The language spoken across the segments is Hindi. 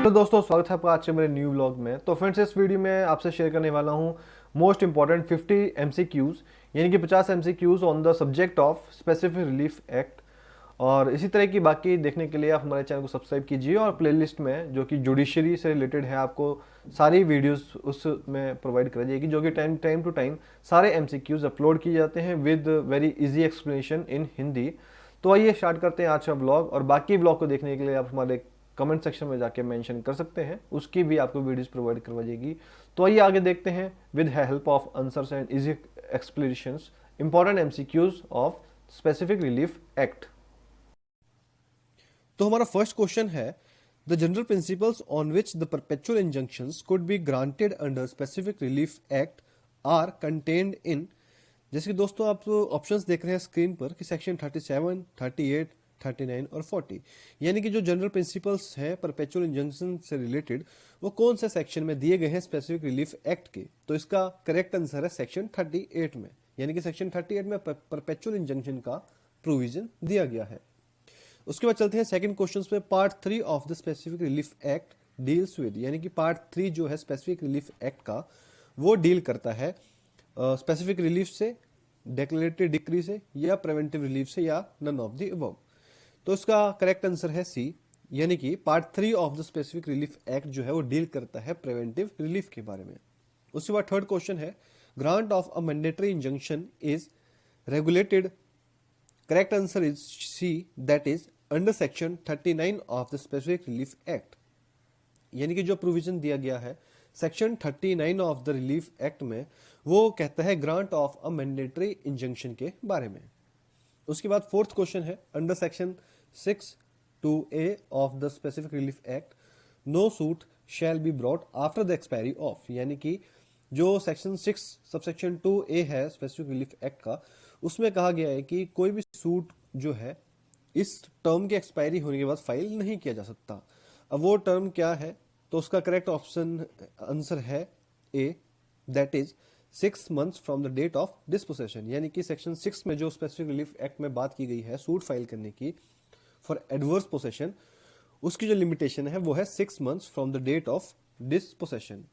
हेलो दोस्तों, स्वागत है आपका आज के मेरे न्यू व्लॉग में। तो फ्रेंड्स, इस वीडियो में आपसे शेयर करने वाला हूँ मोस्ट इंपॉर्टेंट 50 एमसीक्यूज, यानी कि 50 MCQs on the subject of specific relief act. और इसी तरह की बाकी देखने के लिए आप हमारे चैनल को सब्सक्राइब कीजिए और प्लेलिस्ट में जो कि जुडिशरी से रिलेटेड है आपको सारी वीडियोस उसमें प्रोवाइड कर जाएगी, जो कि टाइम टू टाइम सारे एमसीक्यूज अपलोड किए जाते हैं with very easy explanation in Hindi. तो आइए स्टार्ट करते हैं आज का ब्लॉग। और बाकी ब्लॉग को देखने के लिए आप हमारे कमेंट सेक्शन में जाके मेंशन कर सकते हैं, उसकी भी आपको वीडियोस प्रोवाइड करवा जाएगी। तो आइए आगे देखते हैं with help of answers and easy explanations important MCQs of specific relief act. तो हमारा फर्स्ट क्वेश्चन है, the general principles on which the perpetual injunctions could be granted under specific relief act are contained in. जैसे कि दोस्तों आप ऑप्शंस देख रहे हैं स्क्रीन पर कि सेक्शन 37, 38, 39 और 40, यानी कि जो जनरल प्रिंसिपल्स हैं परपेचुअल इंजंक्शन से रिलेटेड वो कौन से सेक्शन में दिए गए हैं स्पेसिफिक रिलीफ एक्ट के। तो इसका करेक्ट आंसर है सेक्शन 38 में, यानी कि सेक्शन 38 में परपेचुअल इंजंक्शन का प्रोविजन दिया गया है। उसके बाद चलते हैं सेकंड क्वेश्चन पे। Part 3 of the specific relief act deals with, यानी कि पार्ट 3 जो है स्पेसिफिक रिलीफ एक्ट का वो डील करता है स्पेसिफिक रिलीफ से, डेक्लेरेटरी डिक्री से, या प्रिवेंटिव रिलीफ से, या नन ऑफ द अबव। तो इसका करेक्ट आंसर है सी, यानी कि part 3 of the specific relief act जो है वो डील करता है प्रिवेंटिव रिलीफ के बारे में। उसके बाद थर्ड क्वेश्चन है, grant of a mandatory injunction is regulated. Correct answer is C, that is under section 39 of the specific relief act, यानी कि जो प्रोविजन दिया गया है section 39 of the relief act में वो कहता है grant of a mandatory injunction के बारे में। उसके बाद फोर्थ क्वेश्चन है, under section 6(2)(a of the specific relief act no suit shall be brought after the expiry of, यानी कि जो सेक्शन 6 सबसेक्शन 2(a) है स्पेसिफिक रिलीफ एक्ट का, उसमें कहा गया है कि कोई भी सूट जो है इस टर्म के एक्सपायरी होने के बाद फाइल नहीं किया जा सकता। अब वो टर्म क्या है, तो उसका करेक्ट ऑप्शन आंसर है A, that is 6 months from the date of dispossession, यानी कि सेक्शन 6 में जो स्पेसिफिक रिलीफ एक्ट में बात की गई है सूट फाइल करने की फॉर एडवर्स पोसेशन, उसकी जो लिमिटेशन है वो है 6 months from the date of dispossession.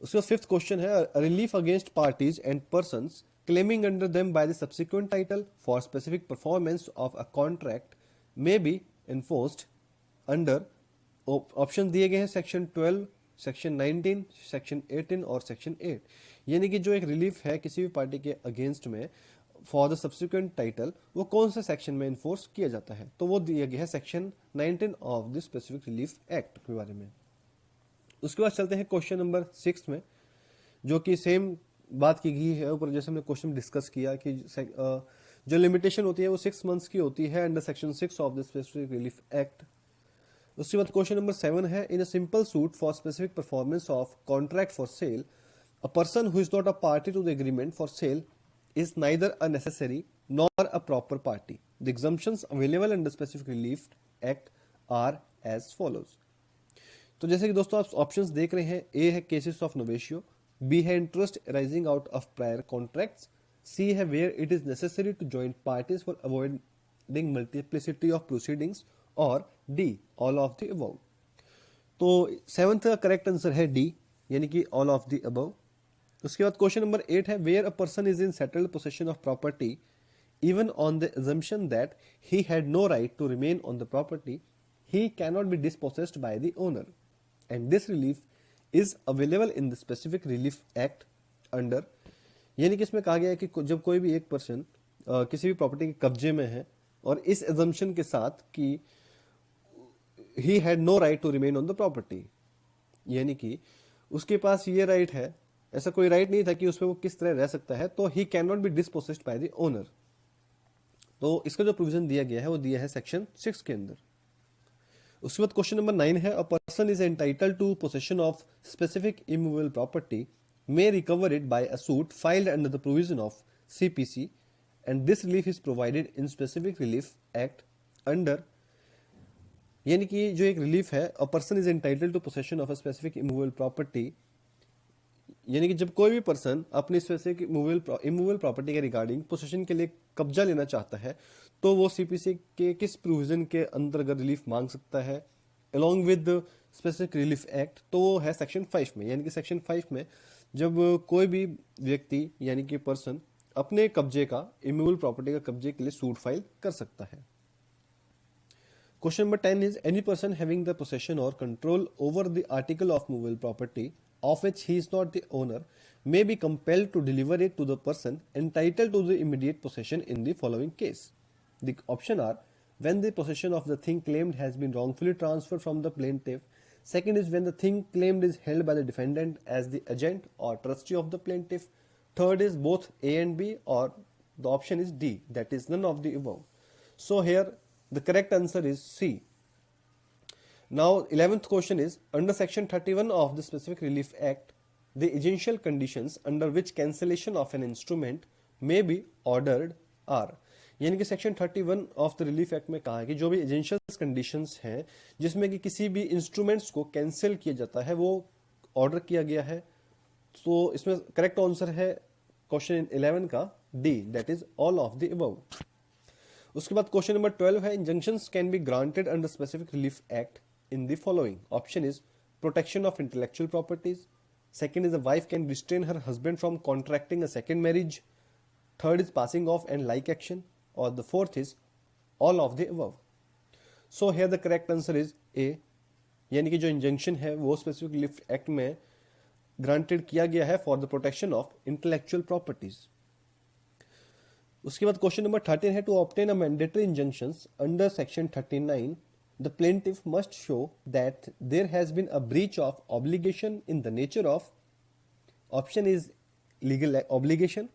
उसका फिफ्थ क्वेश्चन है, relief against parties and persons claiming under them by the subsequent title for specific performance of a contract may be enforced under option दिए गए हैं सेक्शन 12, सेक्शन 19, सेक्शन 18 और सेक्शन 8, यानी कि जो एक रिलीफ है किसी भी पार्टी के अगेंस्ट में फॉर द सब्सिक्वेंट टाइटल वो कौन से सेक्शन में इन्फोर्स किया जाता है, तो वो दिया गया है section 19 of the specific relief act के बारे में। उसके बाद चलते हैं क्वेश्चन नंबर 6 में, जो कि सेम बात की गई है ऊपर, जैसे हमने क्वेश्चन डिस्कस किया कि जो लिमिटेशन होती है वो 6 months की होती है under section 6 of the specific relief act. उसके बाद क्वेश्चन नंबर 7 है, in a simple suit for specific performance of contract for sale a person who is not a party to the agreement for sale is neither a necessary nor a proper party. The exemptions available under specific relief act are as follows. तो जैसे कि दोस्तों आप ऑप्शंस देख रहे हैं, ए है केसेस ऑफ नोवेशियो, बी है interest arising out of prior contracts, C है where it is necessary to join parties for avoiding multiplicity of proceedings, और D all of the above. तो सेवंथ का करेक्ट आंसर है डी, यानी कि ऑल ऑफ द अबव। उसके बाद क्वेश्चन नंबर 8 है, where a person is in settled possession of property even on the assumption that he had no right to remain on the property, he cannot be dispossessed by the owner, and this relief is available in the specific relief act under, यानी कि इसमें कहा गया है कि जब कोई भी एक पर्सन किसी भी प्रॉपर्टी के कब्जे में है और इस एजम्पशन के साथ कि he had no right to remain on the property, यानी कि उसके पास ये राइट है, ऐसा कोई राइट नहीं था कि उसमें वो किस तरह रह सकता है, तो he cannot be dispossessed by the owner। तो इसका जो प्रोविजन दिया गया है वो दिया है सेक्शन 6 के अंदर। उसके बाद क्वेश्चन नंबर 9 है, a person is entitled to possession of specific immovable property may recover it by a suit filed under the provision of CPC and this relief is provided in specific relief act under, यानी कि जो एक रिलीफ है, a person is entitled to possession of a specific immovable property, यानी कि जब कोई भी पर्सन अपनी स्पेसिफिक इमूवेबल प्रॉपर्टी के रिगार्डिंग पोसेशन के लिए कब्जा लेना चाहता है तो वो सीपीसी के किस प्रोविजन के अंतर्गत रिलीफ मांग सकता है, along with the specific relief act, तो वो है सेक्शन 5 में। यानी कि सेक्शन 5 में जब कोई भी व्यक्ति यानी कि पर्सन अपने कब्जे का, इमूवेबल प्रॉपर्टी का कब्जे के लिए सूट फाइल कर सकता है। Question number 10 is any person having the possession और control over the article of movable property of which he is not the owner may be compelled to deliver it to the person entitled to the immediate possession in the following case. The option are when the possession of the thing claimed has been wrongfully transferred from the plaintiff. Second is when the thing claimed is held by the defendant as the agent or trustee of the plaintiff. Third is both A and B, or the option is D, that is none of the above. So here the correct answer is C. Now 11th question is under section 31 of the Specific Relief Act, the essential conditions under which cancellation of an instrument may be ordered are. यानी कि section 31 of the relief act में कहा है कि जो भी एजेंशियल कंडीशंस हैं जिसमें कि किसी भी इंस्ट्रूमेंट्स को कैंसिल किया जाता है वो ऑर्डर किया गया है। तो इसमें करेक्ट आंसर है क्वेश्चन 11 का D, that is all of the above. उसके बाद क्वेश्चन नंबर 12 है injunctions can be granted under specific relief act in the following. Option is protection of intellectual properties. Second is a wife can restrain her husband from contracting a second marriage. Third is passing off and like action. Or the fourth is all of the above. So here the correct answer is A. यानी कि जो इंजंक्शन है वो स्पेसिफिक रिलीफ एक्ट में ग्रांटेड किया गया है for the protection of intellectual properties. उसके बाद क्वेश्चन नंबर 13 है to obtain a mandatory injunctions under section 39 the plaintiff must show that there has been a breach of obligation in the nature of, option is legal obligation,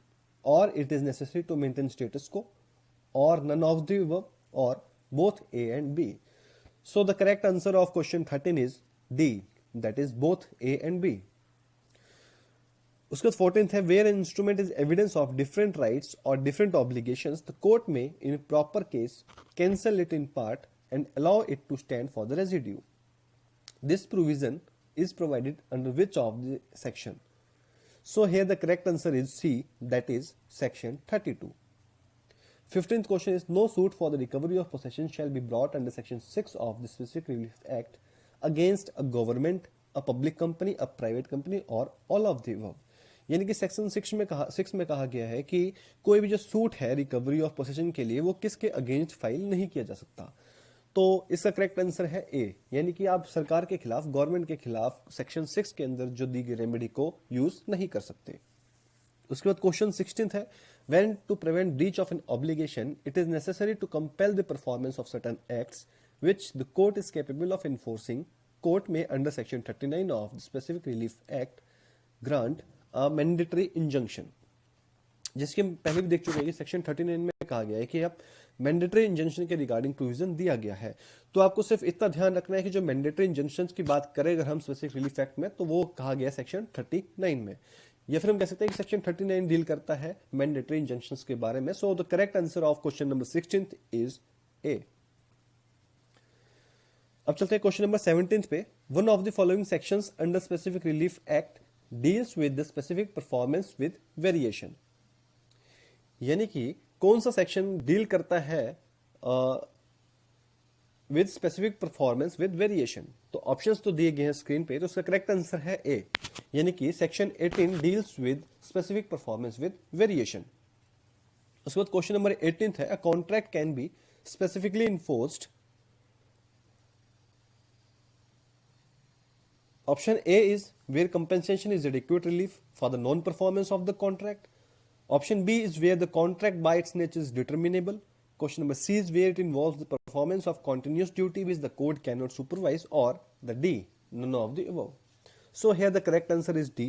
or it is necessary to maintain status quo, or none of the above, or both A and B. So the correct answer of question 13 is D, that is both A and B. उसके बाद 14th है where an instrument is evidence of different rights or different obligations, the court may in proper case cancel it in part and allow it to stand for the residue. This provision is provided under which of the section? So here the correct answer is C, that is section 32. 15th question is no suit for the recovery of possession shall be brought under section 6 of the Specific Relief Act against a government, a public company, a private company, or all of the above. यानी कि सेक्शन 6 में कहा गया है कि कोई भी जो सूट है रिकवरी ऑफ पोसेशन के लिए वो किसके अगेंस्ट फाइल नहीं किया जा सकता। तो इसका करेक्ट आंसर है ए, यानी कि आप सरकार के खिलाफ, गवर्नमेंट के खिलाफ सेक्शन 6 के अंदर जो दी गई रेमेडी को यूज नहीं कर सकते। उसके बाद क्वेश्चन 16 है when to prevent breach of an obligation it is necessary to compel the performance of certain acts which the court is capable of enforcing. Court में under section 39 of the specific relief act grant a mandatory injunction, जिसके हम पहले भी देख चुके हैं कि सेक्शन 39 में कहा गया है कि अब मैंडेटरी इंजंक्शन के रिगार्डिंग प्रोविजन दिया गया है। तो आपको सिर्फ इतना ध्यान रखना है कि जो मैंडेटरी इंजंक्शन की बात करें अगर हम स्पेसिफिक रिलीफ एक्ट में, तो वो कहा गया सेक्शन 39 में, या फिर हम कह सकते हैं कि सेक्शन 39 डील करता है मैंडेटरी इंजंक्शन के बारे में। सो the correct answer of question number 16 is a. अब चलते हैं क्वेश्चन नंबर 17 पे। One of the following sections under specific relief act deals with the specific performance with variation, यानी कि कौन सा सेक्शन डील करता है with specific performance with variation. तो ऑप्शंस तो दिए गए हैं स्क्रीन पे, तो उसका करेक्ट आंसर है ए, यानी कि section 18 deals with specific performance with variation. उसके बाद क्वेश्चन नंबर 18 है a contract can be specifically enforced. Option A is where compensation is adequate relief for the non performance of the contract. Option B is where the contract by its nature is determinable. Question number C is where it involves the performance of continuous duty which the court cannot supervise, or the D, none of the above. So here the correct answer is D.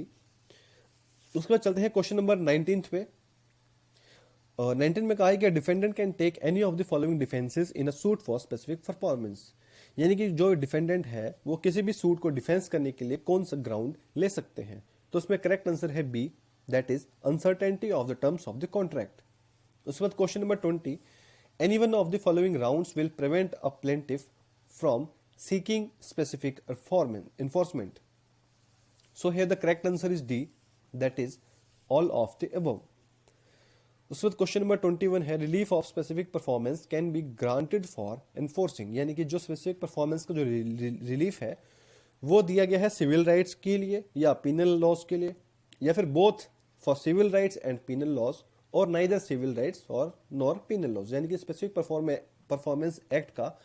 उसके बाद चलते हैं क्वेश्चन नंबर 19 पे। 19 में कहा है कि defendant can take any of the following defences in a suit for specific performance, यानी कि जो डिफेंडेंट है वो किसी भी सूट को डिफेंस करने के लिए कौन सा ग्राउंड ले सकते हैं। तो उसमें करेक्ट आंसर है B, that is uncertainty of the terms of the contract. उसके बाद question number 20, any one of the following rounds will prevent a plaintiff from seeking specific enforcement. So here the correct answer is D, that is all of the above. उसके बाद क्वेश्चन नंबर 21 है relief of specific performance can be granted for enforcing, यानी कि जो स्पेसिफिक परफॉर्मेंस का जो रिलीफ है वो दिया गया है सिविल राइट्स के लिए या पिनल लॉज के लिए, या फिर both for civil rights and penal laws, और नाइदर सिविल राइट्स और नॉर पिनल लॉज। यानी कि स्पेसिफिक परफॉर्मेंस एक्ट का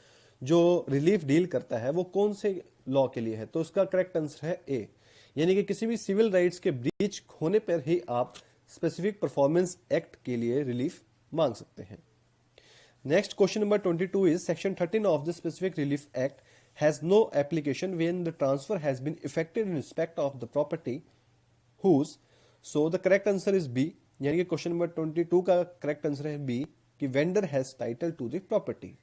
जो रिलीफ डील करता है वो कौन से लॉ के लिए है, तो उसका करेक्ट आंसर है ए, यानी कि किसी भी सिविल राइट्स के ब्रीच होने पर ही आप स्पेसिफिक परफॉर्मेंस एक्ट के लिए रिलीफ मांग सकते हैं। Next question number 22 is section 13 of the specific relief act has no application when the transfer has been effected in respect of the property whose, so the correct answer is B, यानी कि क्वेश्चन नंबर 22 का करेक्ट आंसर है बी कि vendor has title to the property.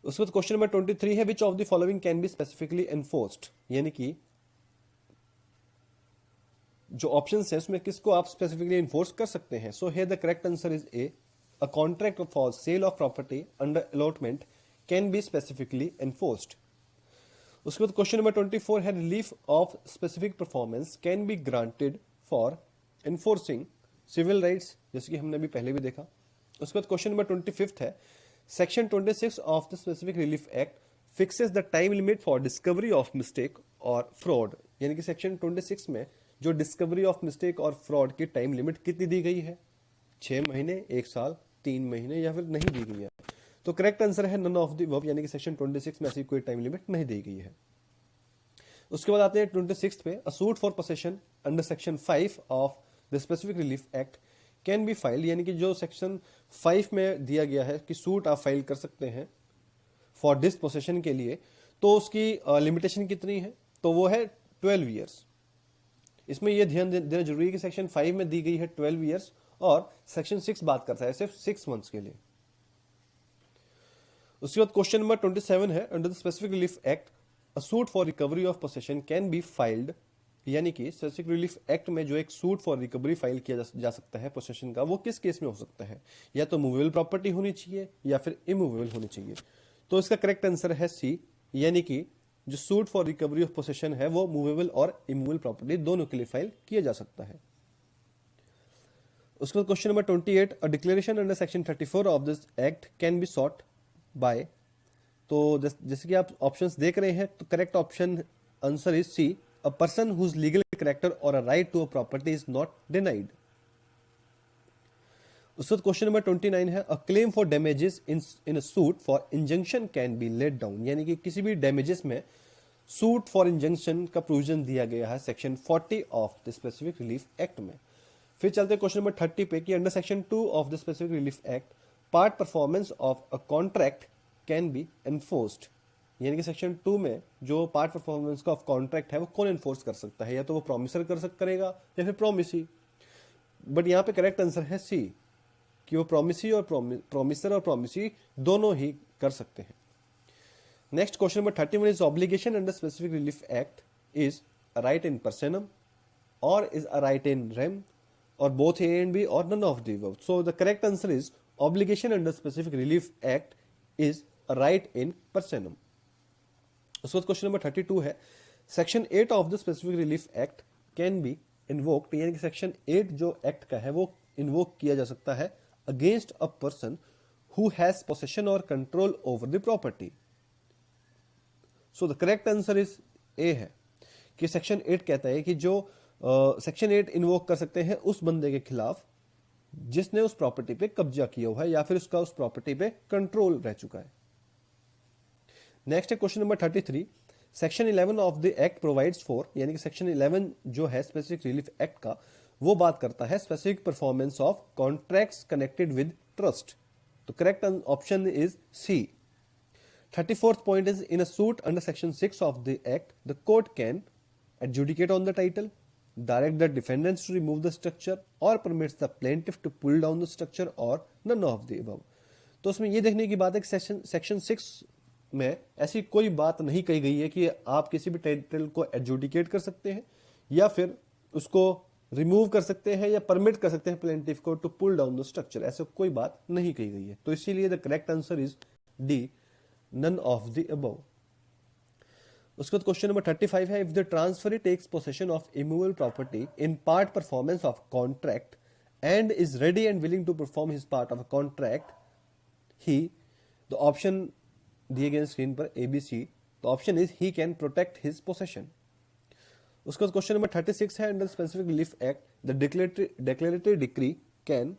उसके बाद क्वेश्चन नंबर 23 है which of the following can be specifically enforced, यानी कि जो ऑप्शन है उसमें किसको आप स्पेसिफिकली एनफोर्स कर सकते हैं। So here the correct answer is A, a contract for sale of property under allotment can be specifically enforced. उसके बाद क्वेश्चन नंबर 24 है relief of specific performance can be granted for enforcing civil rights, जैसे कि हमने अभी पहले भी देखा। उसके बाद क्वेश्चन नंबर 25 है section 26 of the specific relief act fixes the time limit for discovery of mistake और फ्रॉड, यानी कि सेक्शन 26 में जो डिस्कवरी ऑफ मिस्टेक और फ्रॉड की टाइम लिमिट कितनी दी गई है, 6 महीने, 1 साल, 3 महीने, या फिर नहीं दी गई है। तो करेक्ट आंसर है नन ऑफ द अबव, यानी कि सेक्शन 26 में ऐसी कोई टाइम लिमिट नहीं दी गई है। उसके बाद आते हैं 26 पे, अ suit for possession under section 5 of the specific relief act can be filed, यानी कि जो सेक्शन 5 में दिया गया है कि सूट आप फाइल कर सकते हैं फॉर डिसपोसेशन के लिए, तो उसकी लिमिटेशन कितनी है, तो वो है 12 ईयर्स। इसमें यह ध्यान देना जरूरी है कि सेक्शन 5 में दी गई है 12 ईयर्स और सेक्शन 6 बात करता है सिर्फ 6 मंथ्स के लिए। उसके बाद क्वेश्चन नंबर 27 है under the specific relief act a suit for recovery of possession can be filed, यानी कि स्पेसिफिक रिलीफ एक्ट में जो एक सूट फॉर रिकवरी फाइल किया जा सकता है पोसेशन का, वो किस केस में हो सकता है, या तो मूवेबल प्रॉपर्टी होनी चाहिए या फिर इमूवेबल होनी चाहिए। तो इसका करेक्ट आंसर है सी, यानी कि जो suit for recovery of possession है वो मूवेबल और इमूवेबल प्रॉपर्टी दोनों के लिए फाइल किया जा सकता है। उसके बाद question number 28, a declaration under section 34 of this act can be sought by, तो जैसे कि आप ऑप्शंस देख रहे हैं, तो correct option answer is C, a person whose legal character और a right to a property is not denied. उसके बाद क्वेश्चन नंबर 29 है, a claim for damages in a suit for injunction can be let down, यानी कि किसी भी डैमेजेस में सूट फॉर इंजंक्शन का प्रोविजन दिया गया है section 40 of the specific relief act में। फिर चलते हैं क्वेश्चन नंबर 30 पे कि under section 2 of the specific relief act part performance of a contract can B enforced, यानी कि सेक्शन 2 में जो पार्ट परफॉर्मेंस का ऑफ कॉन्ट्रैक्ट है वो कौन एनफोर्स कर सकता है, या तो वो प्रोमिसर करेगा या फिर प्रोमिसी। बट यहाँ पे करेक्ट आंसर है सी कि वो प्रोमिसी और प्रोमिसर और प्रोमिसी दोनों ही कर सकते हैं। Next question number 31 is obligation under specific relief act is a right in personam और is a right in rem और बोथ ए एंड बी और none of the above. So the correct answer is obligation under specific relief act is a right in personam. उसके बाद क्वेश्चन नंबर 32 है, section 8 of the specific relief act can be invoked, यानी कि सेक्शन 8 जो एक्ट का है वो इन्वोक किया जा सकता है against a person who has possession और control over the property. So the correct answer is A है कि सेक्शन 8 कहता है कि जो सेक्शन 8 इन्वोक कर सकते हैं उस बंदे के खिलाफ जिसने उस प्रॉपर्टी पे कब्जा किया हुआ है या फिर उसका उस प्रॉपर्टी पे कंट्रोल रह चुका है। नेक्स्ट है question number 33, section 11 of the act provides for, यानी कि सेक्शन 11 जो है स्पेसिफिक रिलीफ एक्ट का वो बात करता है specific performance of contracts connected with trust. तो correct option is C. 34th point is, in a suit under section 6 of the act the court can adjudicate on the title, direct the defendants to remove the structure or permits the plaintiff to pull down the structure or none of the above। तो उसमें ये देखने की बात है कि सेक्शन 6 में ऐसी कोई बात नहीं कही गई है कि आप किसी भी टाइटल को एडजुडिकेट कर सकते हैं या फिर उसको रिमूव कर सकते हैं या परमिट कर सकते हैं प्लेंटिफ को to pull down the structure, ऐसा कोई बात नहीं कही गई है। तो इसीलिए the correct answer is D, none of the above. उसके बाद क्वेश्चन नंबर 35 है, if the transferee takes possession of immovable property in part performance of contract and is ready and willing to perform his part of a contract, he the option दिए गए स्क्रीन पर ABC, the option is he can protect his possession. उसके बाद क्वेश्चन नंबर 36 है, under specific relief act the declaratory decree can,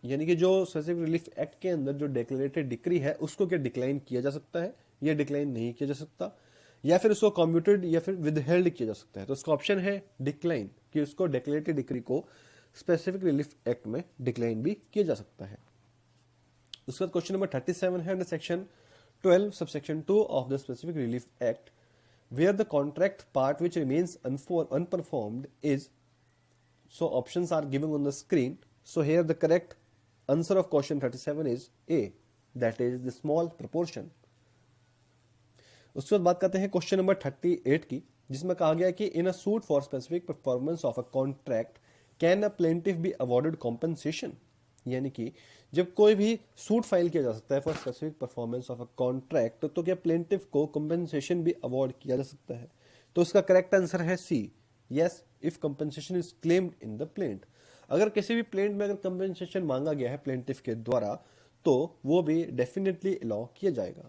यानी कि जो स्पेसिफिक रिलीफ एक्ट के अंदर जो डिक्लेरेटरी डिक्री है उसको क्या डिक्लाइन किया जा सकता है या डिक्लाइन नहीं किया जा सकता, या फिर उसको कम्यूटेड या फिर विदहेल्ड किया जा सकता है। तो उसका ऑप्शन है डिक्लाइन, कि उसको डिक्लेरेटरी डिक्री को स्पेसिफिक रिलीफ एक्ट में डिक्लाइन भी किया जा सकता है। उसके बाद क्वेश्चन नंबर 37 है, under section 12 subsection 2 of the specific relief act where the contract part which remains unperformed is, so options are given on the screen. So here the correct answer of question 37 is A, that is the small proportion. उसके बाद बात करते हैं क्वेश्चन नंबर 38 की, जिसमें कहा गया कि in a suit for specific performance of a contract can a plaintiff be awarded compensation, यानी कि जब कोई भी सूट फाइल किया जा सकता है for specific performance of a contract, तो क्या प्लेंटिफ को कॉम्पनसेशन भी अवॉर्ड किया जा सकता है। तो इसका करेक्ट आंसर है C, yes, if compensation is claimed in the plaint. अगर किसी भी प्लेंट में अगर कॉम्पनसेशन मांगा गया है प्लेंटिफ के द्वारा, तो वो भी डेफिनेटली अलाउ किया जाएगा।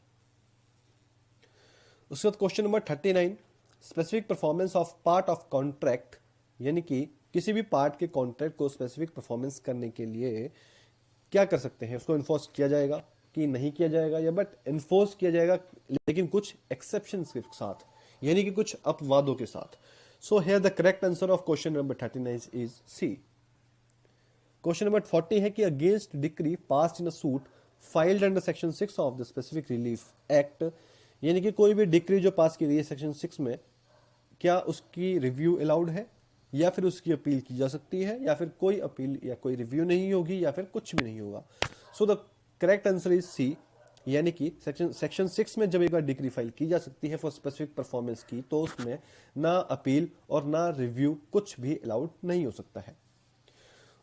उसके बाद question number 39, specific performance of part of contract, यानी कि किसी भी पार्ट के कॉन्ट्रैक्ट को स्पेसिफिक परफॉर्मेंस करने के लिए क्या कर सकते हैं, उसको इन्फोर्स किया जाएगा कि नहीं किया जाएगा, या बट इन्फोर्स किया जाएगा लेकिन कुछ एक्सेप्शंस के साथ, यानी कि कुछ अपवादों के साथ। So here the correct answer of question number 39 is C. Question number 40 है कि against decree passed in a suit filed under section 6 of the specific relief act, यानी कि कोई भी डिक्री जो पास की गई है सेक्शन 6 में, क्या उसकी रिव्यू अलाउड है या फिर उसकी अपील की जा सकती है, या फिर कोई अपील या कोई रिव्यू नहीं होगी, या फिर कुछ भी नहीं होगा। So the correct answer is C, यानी कि सेक्शन 6 में जब एक बार डिक्री फाइल की जा सकती है फॉर स्पेसिफिक परफॉर्मेंस की, तो उसमें ना अपील और ना रिव्यू कुछ भी अलाउड नहीं हो सकता है।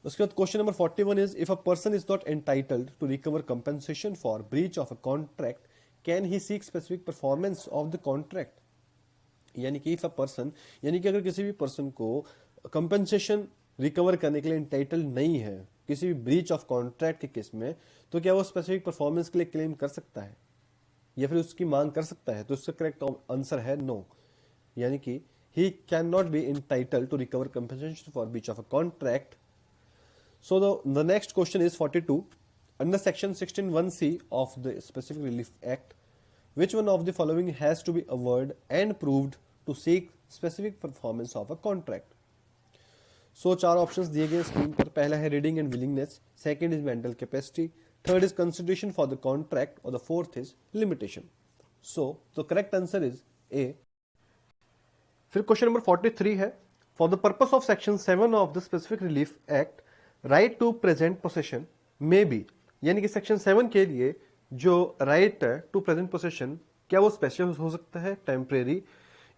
उसके बाद question number 41 is, if a person is not entitled to recover compensation for breach of a contract can he seek specific performance of the contract, यानी कि इफ अ पर्सन, यानी कि अगर किसी भी पर्सन को कंपनसेशन रिकवर करने के लिए एंटाइटल नहीं है किसी भी ब्रीच ऑफ कॉन्ट्रैक्ट के केस में, तो क्या वो स्पेसिफिक परफॉर्मेंस के लिए क्लेम कर सकता है या फिर उसकी मांग कर सकता है। तो इसका करेक्ट आंसर है नो, यानी कि he can not be entitled to recover compensation for breach of a contract. So the next question is 42, under section 16(1)(c of the specific relief act, which one of the following has to be averred and proved to seek specific performance of a contract? So चार ऑप्शंस दिए गए स्क्रीन पर। पहला है reading and willingness, second is mental capacity, third is consideration for the contract, और the fourth is limitation. So the correct answer is A. फिर क्वेश्चन नंबर 43 है, for the purpose of section 7 of the specific relief act right to present possession may be, यानी कि सेक्शन 7 के लिए जो राइट है टू प्रेजेंट पोसेशन, क्या वो स्पेशल हो सकता है, टेम्परेरी,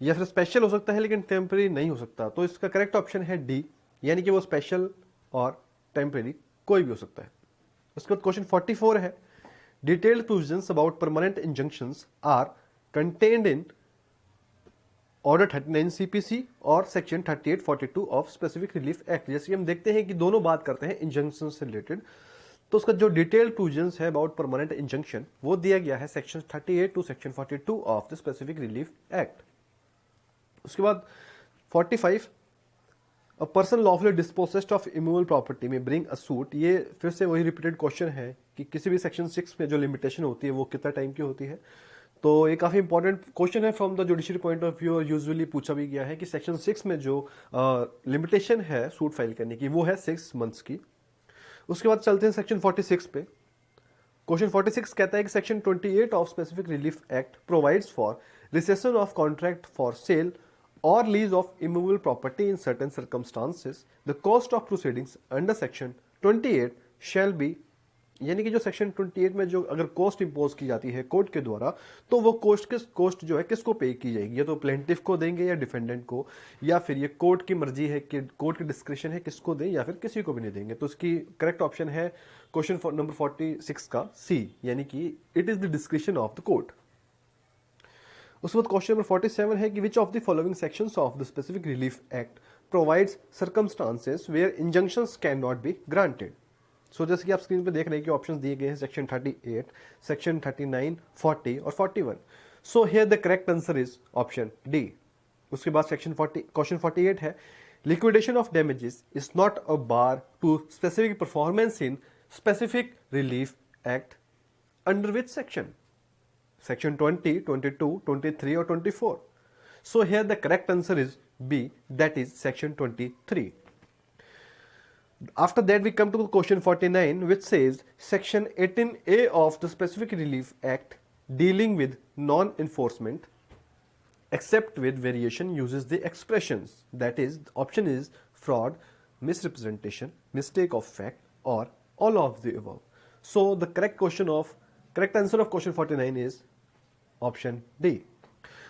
या फिर स्पेशल हो सकता है लेकिन टेम्परेरी नहीं हो सकता। तो इसका करेक्ट ऑप्शन है डी, यानी कि वो स्पेशल और टेम्परेरी कोई भी हो सकता है। उसके बाद क्वेश्चन 44 है, detailed provisions about permanent injunctions are contained in order 39 CPC और section 3842 of specific relief act. जैसे हम देखते हैं कि दोनों बात करते हैं इंजंक्शन से रिलेटेड, तो उसका जो डिटेल्ड प्रोविजंस है अबाउट परमानेंट इंजंक्शन वो दिया गया है section 38 to section 42 of the specific relief act. उसके बाद 45, a person lawfully dispossessed of immovable property may bring a suit, ये फिर से वही रिपीटेड क्वेश्चन है कि किसी भी सेक्शन 6 में जो लिमिटेशन होती है वो कितना टाइम की होती है। तो ये काफी इंपॉर्टेंट क्वेश्चन है from the judiciary point of view, और यूजुअली पूछा भी गया है कि सेक्शन 6 में जो लिमिटेशन है सूट फाइल करने की वो है 6 मंथ्स की। उसके बाद चलते हैं सेक्शन 46 पे। क्वेश्चन 46 कहता है कि section 28 of specific relief act provides for recession of contract for cell or lease of immovable property in certain circumstances, the cost of proceedings under section 28 shall be, यानी कि जो सेक्शन 28 में जो अगर कॉस्ट इंपोज की जाती है कोर्ट के द्वारा, तो वो कॉस्ट जो है किसको पे की जाएगी, या तो प्लेंटिफ को देंगे या डिफेंडेंट को, या फिर ये कोर्ट की मर्जी है कि कोर्ट की डिस्क्रिप्शन है किसको दें या फिर किसी को भी नहीं देंगे। तो इसकी करेक्ट ऑप्शन है क्वेश्चन नंबर 46 का सी, यानी कि it is the description of the court. उसके बाद क्वेश्चन नंबर 47 है कि which of the following sections of the specific relief act provides circumstances where injunctions can not be granted. So जैसे कि आप स्क्रीन पे देख रहे हैं कि ऑप्शंस दिए गए हैं सेक्शन 38, सेक्शन 39, 40 और 41। So here the correct answer is option D. उसके बाद सेक्शन 40 क्वेश्चन 48 है liquidation of damages is not a bar to specific performance in specific relief act under which section? Section 20, 22, 23 or 24. So here the correct answer is B, that is section 23. After that we come to question 49 which says section 18A of the Specific Relief Act dealing with non-enforcement except with variation uses the expressions, that is option is fraud, misrepresentation, mistake of fact or all of the above. So the correct answer of question 49 is option D.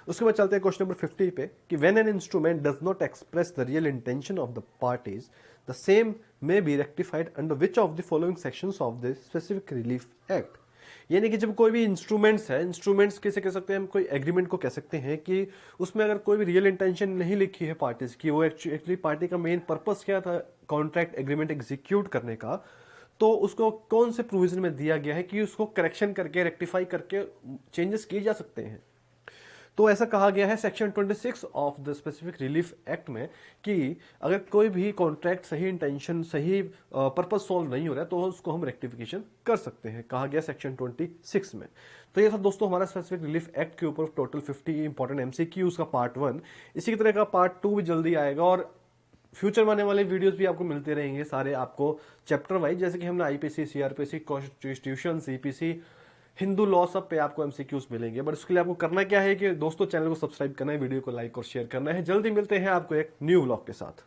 उसके बाद चलते हैं क्वेश्चन नंबर 50 पे कि when an instrument does not express the real intention of the parties the same may be rectified under which of the following sections of the specific relief act. यानी कि जब कोई भी इंस्ट्रूमेंट्स है, इंस्ट्रूमेंट्स कैसे कह सकते हैं हम, कोई एग्रीमेंट को कह सकते हैं कि उसमें अगर कोई भी रियल इंटेंशन नहीं लिखी है पार्टीज की, वो एक्चुअली पार्टी का मेन पर्पस क्या था कॉन्ट्रैक्ट एग्रीमेंट एग्जीक्यूट करने का, तो उसको कौन से प्रोविजन में दिया गया है कि उसको करेक्शन करके रेक्टिफाई करके चेंजेस किए जा सकते हैं। तो ऐसा कहा गया है section 26 of the specific relief act में कि अगर कोई भी कॉन्ट्रैक्ट सही इंटेंशन सही पर्पस सॉल्व नहीं हो रहा है तो उसको हम रेक्टिफिकेशन कर सकते हैं, कहा गया सेक्शन 26 में। तो ये था दोस्तों हमारा स्पेसिफिक रिलीफ एक्ट के ऊपर टोटल 50 इंपॉर्टेंट एमसीक्यूज का पार्ट 1। इसी की तरह का पार्ट 2 भी जल्दी आएगा और फ्यूचर में आने वाले वीडियोस भी आपको मिलते रहेंगे सारे आपको चैप्टर वाइज, जैसे कि हमने IPC, CrPC, constitution, CPC, Hindu law सब पे आपको एमसीक्यूज मिलेंगे। बट उसके लिए आपको करना क्या है कि दोस्तों चैनल को सब्सक्राइब करना है, वीडियो को लाइक और शेयर करना है। जल्दी मिलते हैं आपको एक न्यू व्लॉग के साथ।